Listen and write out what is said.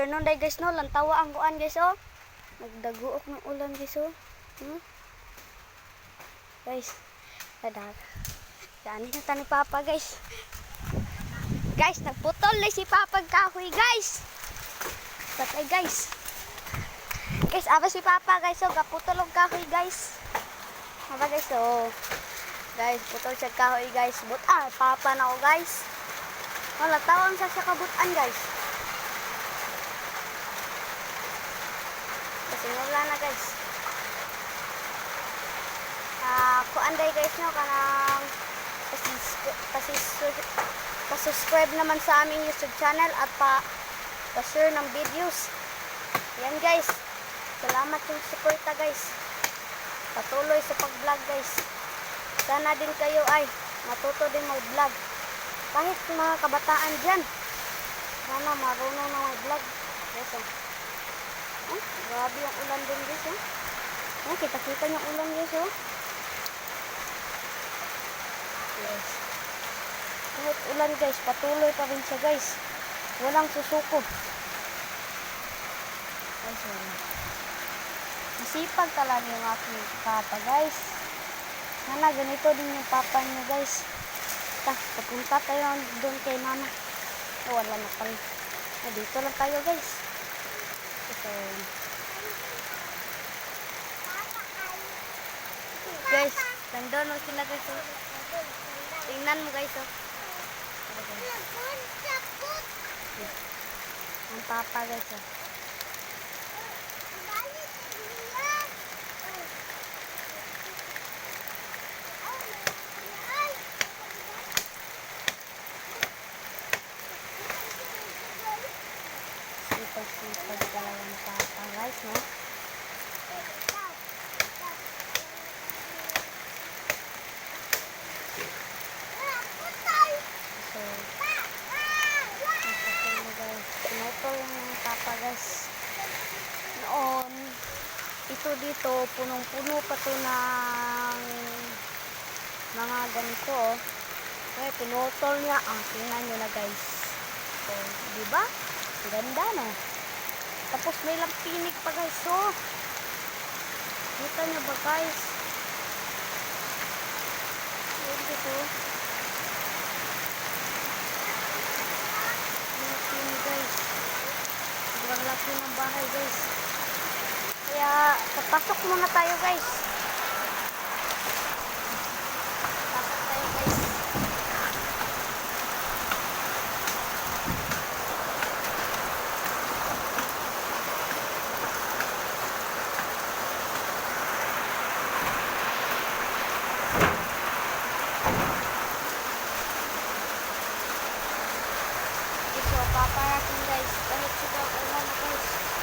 afternoon day guys no, lantawa ang kuan guys oh. Nagdaguok ng ulan guys oh. Guys, dadag. Dani na tani Papa guys. Guys, nagputol na si Papa kahoy guys. Patay guys. Guys, aba si Papa guys oh, gaputol og kahoy guys. Aba guys oh. Guys, putol siya kahoy guys. Butan, Papa na ako guys. Wala tawang sa kabutan guys. Kasi wala na guys. Kuanday guys no kanang pa-subscribe naman sa aming YouTube channel at pa-share ng videos. Yan guys. Salamat yung suporta guys. Patuloy sa pag-vlog guys. Sana din kayo ay matuto din mag-vlog. Kahit mga kabataan dyan. Sana marunong na mag-vlog. Yes, grabe yung ulan din guys. Kita-kita yung ulan guys. Yes. Kahit ulan guys, patuloy pa rin siya guys. Walang susuko. Guys, masipag talaga yung aking papa guys. Sana ganito din yung papa niyo guys. Papunta tayo doon kay mama. Wala na pala. Dito lang tayo guys. So, guys, nandun mo sila guys. Tingnan mo guys oh. Ang papa guys oh. Sipag talaga ng papa guys no. Pinutol yung papa guys. Noon, ito dito, punong-puno pa to ng mga ganito oh. Okay, pinutol niya. Tingnan nyo na guys. So, diba? Ganda no? Tapos may lampinig pa guys. So, kita nyo ba guys? Yan dito. Guys, sobrang laki ng bahay guys, kaya papasok muna tayo guys. Pasok tayo guys. Paparating guys, kahit sigaw ulan na guys.